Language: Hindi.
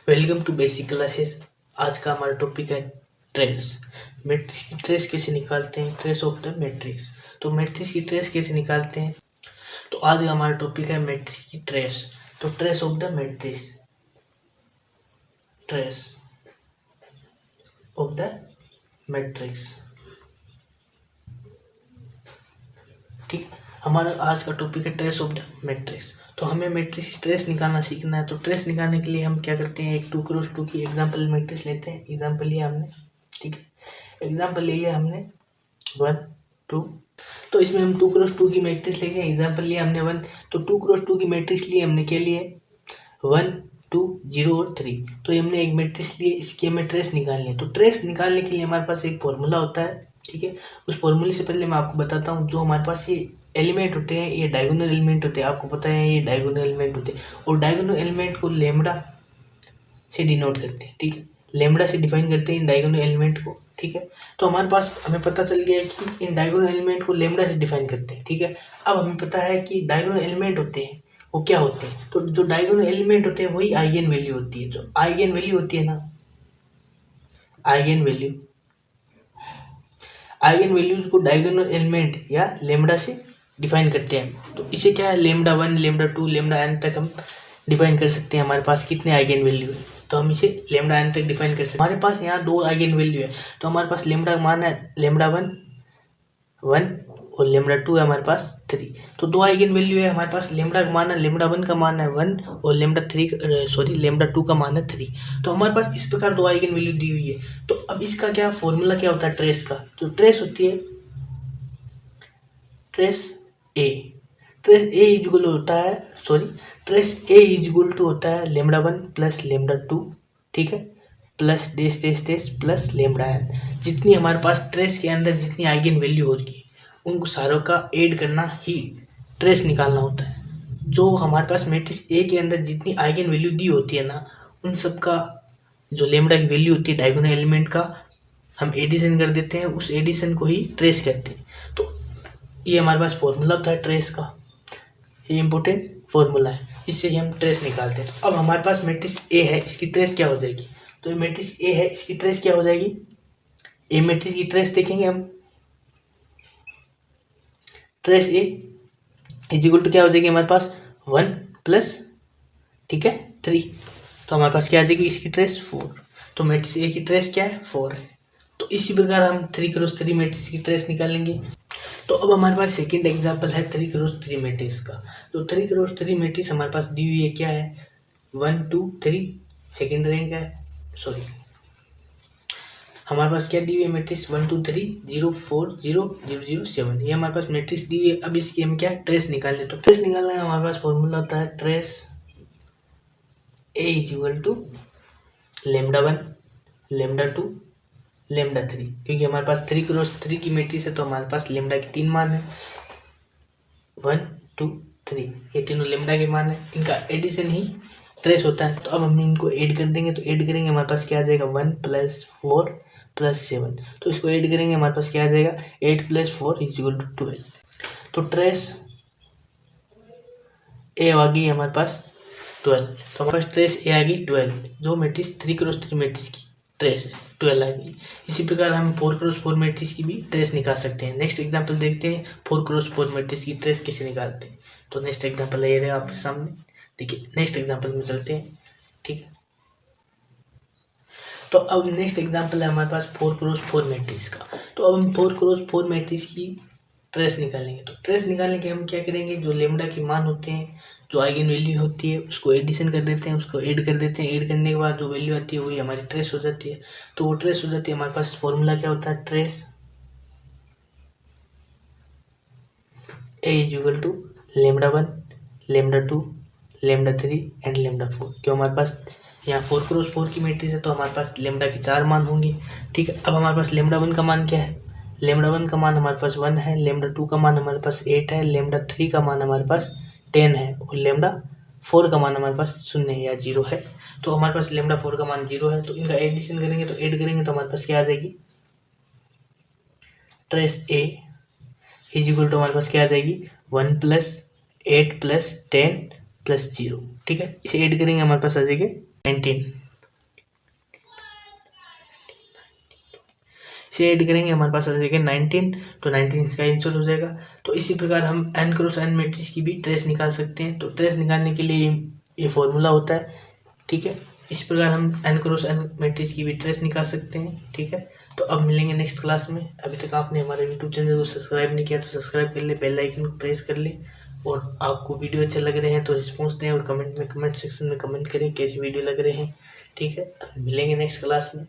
Welcome to basic classes. आज का हमारा टॉपिक है ट्रेस। मैट्रिक्स की ट्रेस कैसे निकालते हैं, ट्रेस ऑफ द मैट्रिक्स। तो मैट्रिक्स की ट्रेस कैसे निकालते हैं, तो आज का हमारा टॉपिक है मैट्रिक्स की ट्रेस। तो trace of the matrix, trace of the matrix. ठीक, हमारा आज का टॉपिक है ट्रेस ऑफ द मैट्रिक्स। तो हमें मैट्रिक्स की ट्रेस निकालना सीखना है। तो ट्रेस निकालने के लिए हम क्या करते हैं, एक 2x2 की एग्जांपल मैट्रिक्स लेते हैं। एग्जांपल लिया हमने, ठीक है, एग्जांपल ले लिया हमने 1 2। तो इसमें हम 2x2 की मैट्रिक्स लेते हैं। एग्जांपल लिया हमने 1, तो 2x2 की मैट्रिक्स लिए हमने क्या लिए, 1 2 0 और 3। तो ये हमने एक मैट्रिक्स लिए, इसकी हमें ट्रेस निकालनी है। तो ट्रेस निकालने के लिए हमारे पास एक फॉर्मूला होता है, ठीक है। उस फॉर्मूले से पहले मैं आपको बताता हूँ, जो हमारे पास ये एलिमेंट होते हैं, ये डायगोनल एलिमेंट होते हैं। आपको पता है ये डायगोनल एलिमेंट होते हैं, और डायगोनल एलिमेंट को लेमड़ा से डिनोट करते हैं, ठीक है। लेमड़ा से डिफाइन करते हैं इन डायगोनल एलिमेंट को, ठीक है। तो हमारे पास हमें पता चल गया है कि इन डायगोनल एलिमेंट को लेमड़ा से डिफाइन करते हैं, ठीक है। अब हमें पता है कि डायगोनल एलिमेंट होते हैं वो क्या होते हैं। तो जो डायगोनल एलिमेंट होते हैं वही आइगन वैल्यू होती है। जो आइगन वैल्यू होती है ना, आइगन वैल्यू, आइगन वैल्यूज को डायगोनल एलिमेंट या लेमड़ा से डिफाइन करते हैं। तो इसे क्या है, लेमड़ा 1 लेमड़ा 2 लेमड़ा n तक हम डिफाइन कर सकते हैं। हमारे पास कितने आइगन वैल्यू है, तो हम इसे लेमड़ा n तक डिफाइन कर सकते हैं। हमारे पास यहाँ 2 आइगन वैल्यू है, तो हमारे पास लेमड़ा का मान है लेमड़ा 1 1 और लेमड़ा 2 है हमारे पास 3। तो 2 आइगन वैल्यू है हमारे पास। लेमड़ा का मान है, लेमड़ा 1 का मान है 1 और लेमड़ा 2 का मान है 3। तो हमारे पास इस प्रकार 2 आइगन वैल्यू दी हुई है। तो अब इसका क्या फॉर्मूला क्या होता है ट्रेस का। जो ट्रेस होती है, ट्रेस ए, ट्रेस ए इजगुल होता है, ट्रेस ए इजगुल टू होता है लेमड़ा 1 प्लस लेमड़ा 2, ठीक है, प्लस डेस डेस डेस प्लस लेमड़ा n। जितनी हमारे पास ट्रेस के अंदर जितनी आइगन वैल्यू होगी उनको सारों का ऐड करना ही ट्रेस निकालना होता है। जो हमारे पास मैट्रिक्स ए के अंदर जितनी आइगन वैल्यू दी होती है ना, उन सब का जो लेमड़ा की वैल्यू होती है डायगोनल एलिमेंट का, हम एडिशन कर देते हैं। उस एडिशन को ही ट्रेस कहते हैं। तो ये हमारे पास फॉर्मूला होता है ट्रेस का, ये इंपॉर्टेंट फॉर्मूला है, इससे ही हम ट्रेस निकालते हैं। तो अब हमारे पास मैट्रिक्स ए है, इसकी ट्रेस क्या हो जाएगी। तो ये मैट्रिक्स ए है, इसकी ट्रेस क्या हो जाएगी, ए मैट्रिक्स की ट्रेस देखेंगे हम। Trace A is equal to क्या हो जाएगी हमारे पास 1 प्लस, ठीक है, 3। तो हमारे पास क्या आ जाएगी इसकी ट्रेस 4। तो मैट्रिक्स ए की ट्रेस क्या है, 4 है। तो इसी प्रकार हम 3x3 मैट्रिक्स की ट्रेस निकालेंगे। तो अब हमारे पास सेकंड एग्जांपल है 3x3 मैट्रिक्स का। तो 3x3 मैट्रिक्स हमारे पास दी हुई है, क्या है, 1 2 3, सेकंड रैंक है, हमारे पास क्या दी हुई है मैट्रिक्स 1 2 3 0 4 0 0 0 7। ये हमारे पास मैट्रिक्स दी हुई है। अब इसकी हम क्या ट्रेस निकालने, तो ट्रेस निकालने का हमारे पास फॉर्मूला होता है trace A is equal to lambda 1 lambda 2 lambda 3। क्योंकि हमारे पास 3x3 की मैट्रिक्स है, तो हमारे पास लेमड़ा के 3 मान है, 1 2 3, ये तीनों लेमड़ा के मान है। इनका एडिशन ही ट्रेस होता है। तो अब हम इनको ऐड कर देंगे, तो ऐड करेंगे हमारे पास क्या आ जाएगा 1 + 4 + 7। तो इसको ऐड करेंगे हमारे पास क्या आ जाएगा 8 + 4 = 12। तो ट्रेस ए आ गई हमारे पास 12। तो हमारे पास ट्रेस ए आ गई 12, जो मैट्रिक्स 3x3 मैट्रिक्स की ट्रेस है 12 आ गई। इसी प्रकार हम 4x4 मैट्रिक्स की भी ट्रेस निकाल सकते हैं। नेक्स्ट एग्जांपल देखते हैं 4x4 मैट्रिक्स की ट्रेस कैसे निकालते हैं। तो नेक्स्ट एग्जांपल ये रहा आपके सामने, देखिए नेक्स्ट एग्जांपल में चलते हैं, ठीक है। तो अब नेक्स्ट एग्जांपल है हमारे पास 4x4 मैट्रिक्स का। तो अब हम 4x4 मैट्रिक्स की ट्रेस निकालेंगे। तो ट्रेस निकालने के हम क्या करेंगे, जो लेमड़ा की मान होते हैं, जो आइगन वैल्यू होती है, उसको एडिशन कर देते हैं, उसको ऐड कर देते हैं। ऐड करने के बाद जो वैल्यू आती है वही हमारी ट्रेस हो जाती है। तो वो ट्रेस हो जाती है। हमारे पास फॉर्मूला क्या होता है, trace A is equal to lambda 1 lambda 2 lambda 3 lambda लेमड़ा 4। क्यों, हमारे पास यहाँ 4x4 की मैट्रिक्स है, तो हमारे पास लेमड़ा के 4 मान होंगे, ठीक है। अब हमारे पास लेमड़ा 1 का मान क्या है, लेमड़ा 1 का मान हमारे पास 1 है, लेमड़ा 2 का मान हमारे पास 8 है, लेमड़ा 3 का मान हमारे पास 10 है, और लेमड़ा 4 का मान हमारे पास 0 या 0 है। तो हमारे पास लेमड़ा 4 का मान 0 है। तो इनका एडिशन करेंगे, तो ऐड करेंगे तो हमारे पास क्या आ जाएगी, trace A is equal to हमारे पास क्या आ जाएगी 1 + 8 + 10 + 0, ठीक है। इसे ऐड करेंगे हमारे पास आ जाएगी 19। 6 ऐड करेंगे हमारे पास आ जाएगा 19, तो 19 इसका आंसर हो जाएगा। तो इसी प्रकार हम n क्रॉस n मैट्रिक्स की भी ट्रेस निकाल सकते हैं। तो ट्रेस निकालने के लिए ये फॉर्मूला होता है, ठीक है। इस प्रकार हम n क्रॉस n मैट्रिक्स की भी ट्रेस निकाल सकते हैं, ठीक है। तो अब मिलेंगे नेक्स्ट क्लास में। अभी तक आपने हमारे यूट्यूब चैनल को सब्सक्राइब नहीं किया तो सब्सक्राइब कर ले, बेल आइकन को प्रेस कर ले, और आपको वीडियो अच्छे लग रहे हैं तो रिस्पॉन्स दें और कमेंट सेक्शन में कमेंट करें कैसी वीडियो लग रहे हैं, ठीक है। मिलेंगे नेक्स्ट क्लास में।